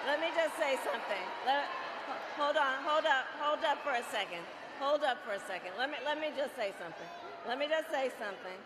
let me just say something. Hold up for a second. Hold up for a second. Let me just say something. Let me just say something.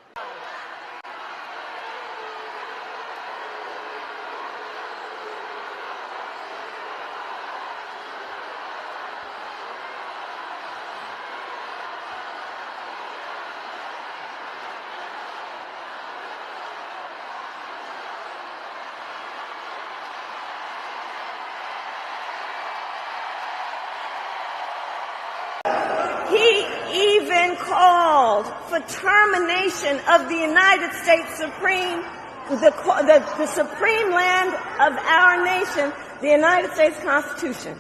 He even called for termination of the United States Supreme, the supreme land of our nation, the United States Constitution.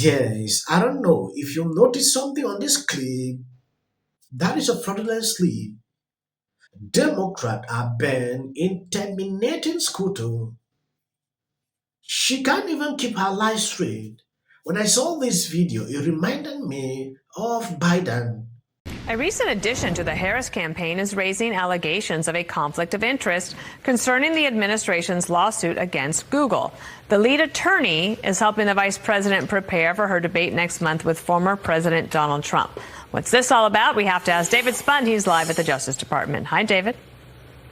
Yes, I don't know if you notice something on this clip. That is a fraudulent clip. Democrats are bent in terminating Scruto. She can't even keep her life straight. When I saw this video, it reminded me of Biden. A recent addition to the Harris campaign is raising allegations of a conflict of interest concerning the administration's lawsuit against Google. The lead attorney is helping the vice president prepare for her debate next month with former President Donald Trump. What's this all about? We have to ask David Spund. He's live at the Justice Department. Hi, David.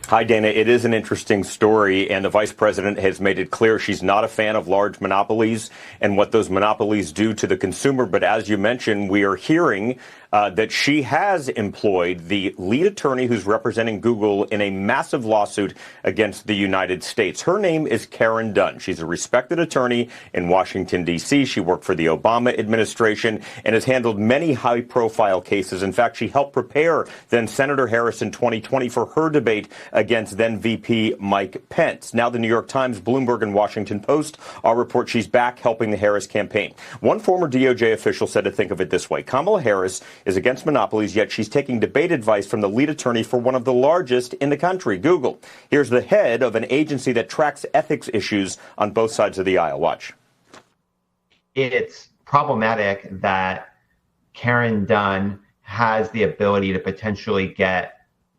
Hi, Dana. It is an interesting story, and the vice president has made it clear she's not a fan of large monopolies and what those monopolies do to the consumer. But as you mentioned, we are hearing that she has employed the lead attorney who's representing Google in a massive lawsuit against the United States. Her name is Karen Dunn. She's a respected attorney in Washington, D.C. She worked for the Obama administration and has handled many high-profile cases. In fact, she helped prepare then Senator Harris in 2020 for her debate against then VP Mike Pence. Now the New York Times, Bloomberg, and Washington Post all report she's back helping the Harris campaign. One former DOJ official said to think of it this way: Kamala Harris is against monopolies, yet she's taking debate advice from the lead attorney for one of the largest in the country, Google. Here's the head of an agency that tracks ethics issues on both sides of the aisle. Watch. It's problematic that Karen Dunn has the ability to potentially get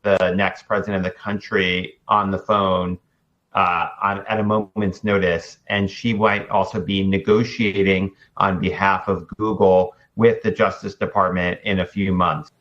the next president of the country on the phone at a moment's notice, and she might also be negotiating on behalf of Google with the Justice Department in a few months.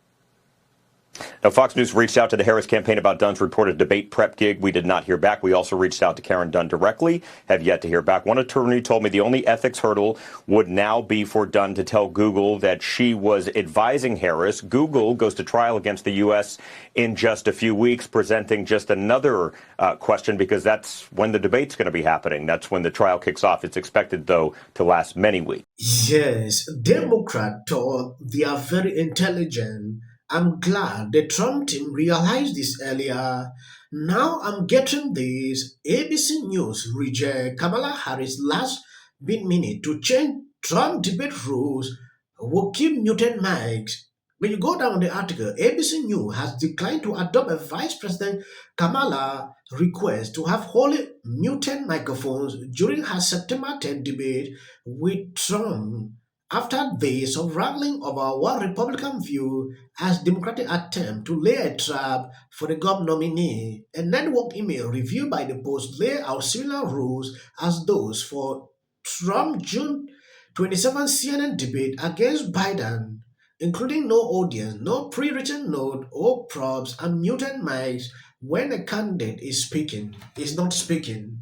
Now, Fox News reached out to the Harris campaign about Dunn's reported debate prep gig. We did not hear back. We also reached out to Karen Dunn directly, have yet to hear back. One attorney told me the only ethics hurdle would now be for Dunn to tell Google that she was advising Harris. Google goes to trial against the U.S. in just a few weeks, presenting just another question, because that's when the debate's going to be happening. That's when the trial kicks off. It's expected, though, to last many weeks. Yes, Democrats thought they are very intelligent. I'm glad the Trump team realized this earlier. Now I'm getting this. ABC News reject Kamala Harris' last minute to change Trump debate rules will keep muted mics. When you go down the article, ABC News has declined to adopt a Vice President Kamala request to have wholly muted microphones during her September 10th debate with Trump, after days of wrangling over what Republicans view as Democratic attempt to lay a trap for the governor nominee. A network email reviewed by the Post laid out similar rules as those for Trump June 27 CNN debate against Biden, including no audience, no pre-written note or props, and muted mics when a candidate is not speaking.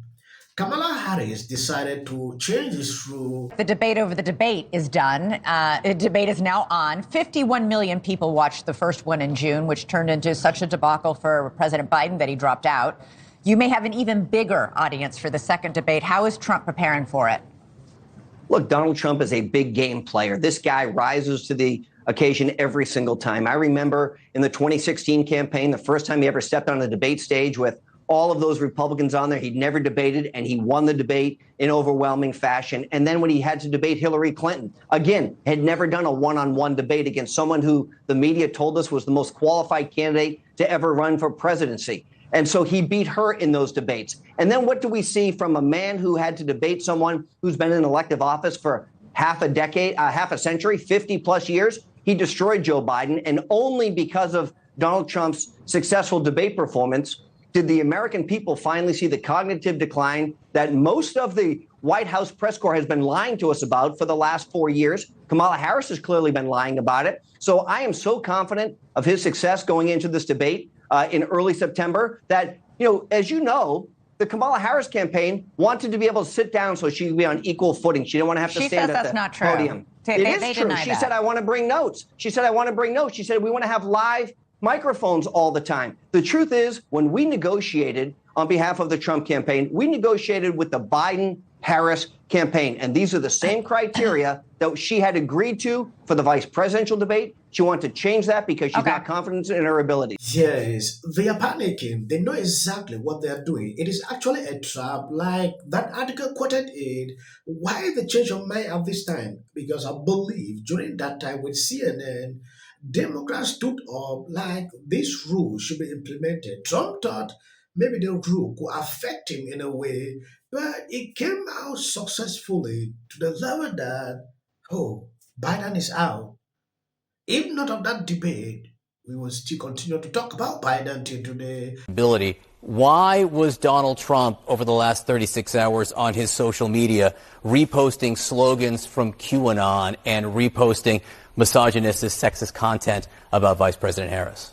Kamala Harris decided to change this rule. The debate over the debate is done. The debate is now on. 51 million people watched the first one in June, which turned into such a debacle for President Biden that he dropped out. You may have an even bigger audience for the second debate. How is Trump preparing for it? Look, Donald Trump is a big game player. This guy rises to the occasion every single time. I remember in the 2016 campaign, the first time he ever stepped on the debate stage with all of those Republicans on there. He'd never debated, and he won the debate in overwhelming fashion. And then when he had to debate Hillary Clinton, again, had never done a one-on-one debate against someone who the media told us was the most qualified candidate to ever run for presidency. And so he beat her in those debates. And then what do we see from a man who had to debate someone who's been in elective office for half a decade, half a century, 50 plus years? He destroyed Joe Biden. And only because of Donald Trump's successful debate performance did the American people finally see the cognitive decline that most of the White House press corps has been lying to us about for the last 4 years. Kamala Harris has clearly been lying about it. So I am so confident of his success going into this debate in early September that, as you know, the Kamala Harris campaign wanted to be able to sit down so she could be on equal footing. She didn't want to have to stand at the podium. It is true. She said, I want to bring notes. She said, we want to have live microphones all the time. The truth is, when we negotiated on behalf of the Trump campaign, we negotiated with the Biden-Harris campaign. And these are the same criteria that she had agreed to for the vice presidential debate. She wanted to change that because she's not confident in her ability. Yes, they are panicking. They know exactly what they are doing. It is actually a trap, like that article quoted it. Why the change of mind at this time? Because I believe during that time with CNN, Democrats stood up like this rule should be implemented. Trump thought maybe the rule could affect him in a way, but it came out successfully to the level that, Biden is out. If not of that debate, we will still continue to talk about Biden till today. Why was Donald Trump over the last 36 hours on his social media reposting slogans from QAnon and reposting misogynistic, sexist content about Vice President Harris?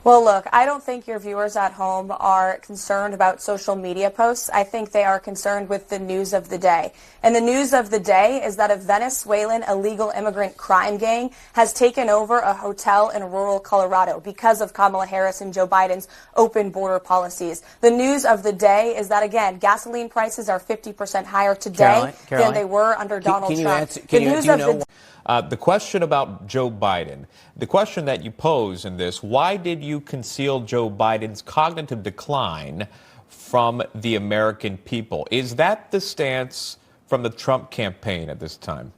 Well, look, I don't think your viewers at home are concerned about social media posts. I think they are concerned with the news of the day. And the news of the day is that a Venezuelan illegal immigrant crime gang has taken over a hotel in rural Colorado because of Kamala Harris and Joe Biden's open border policies. The news of the day is that, again, gasoline prices are 50% higher today than they were under Donald Trump. The question about Joe Biden, the question that you pose in this, why did you conceal Joe Biden's cognitive decline from the American people? Is that the stance from the Trump campaign at this time?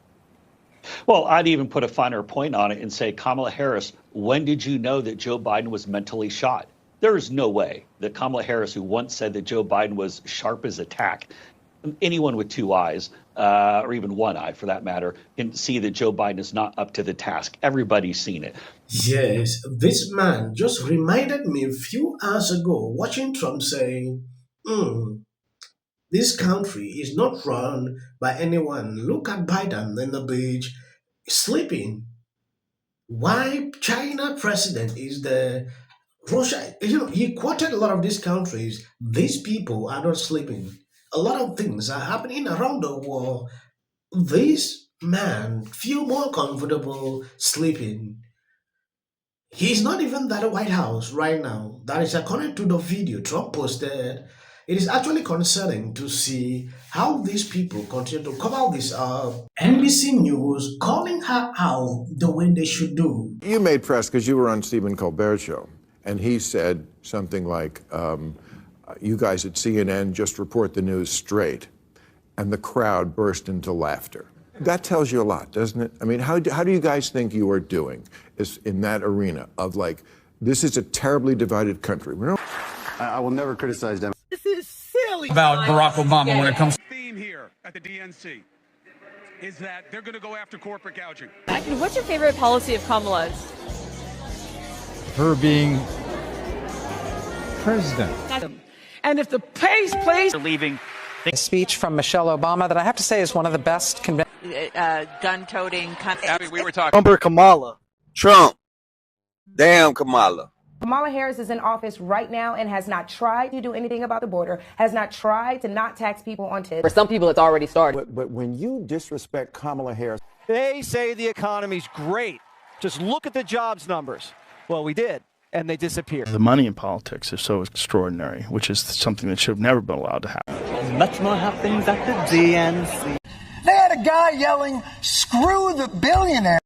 Well, I'd even put a finer point on it and say, Kamala Harris, when did you know that Joe Biden was mentally shot? There is no way that Kamala Harris, who once said that Joe Biden was sharp as a tack, anyone with two eyes, or even one eye for that matter, can see that Joe Biden is not up to the task. Everybody's seen it. Yes, this man just reminded me a few hours ago watching Trump saying, this country is not run by anyone. Look at Biden on the beach sleeping. Why China president is there? Russia, he quoted a lot of these countries. These people are not sleeping. A lot of things are happening around the world. This man feel more comfortable sleeping. He's not even at the White House right now. That is according to the video Trump posted. It is actually concerning to see how these people continue to cover this up. NBC News calling her out the way they should do. You made press because you were on Stephen Colbert's show, and he said something like, you guys at CNN just report the news straight, and the crowd burst into laughter. That tells you a lot, doesn't it? I mean, how do you guys think you are doing in that arena of like, this is a terribly divided country? I will never criticize them. This is silly. About Barack Obama when it comes to the theme here at the DNC is that they're going to go after corporate gouging. What's your favorite policy of Kamala's? her being president. And if the pace plays leaving a speech from Michelle Obama that I have to say is one of the best gun-toting we were talking Trump or Kamala. Trump. Damn Kamala. Kamala Harris is in office right now and has not tried to do anything about the border, has not tried to not tax people on tips. For some people, it's already started. But when you disrespect Kamala Harris. They say the economy's great. Just look at the jobs numbers. Well, we did, and they disappeared. The money in politics is so extraordinary, which is something that should have never been allowed to happen. Much more happenings at the DNC. They had a guy yelling, "Screw the billionaire."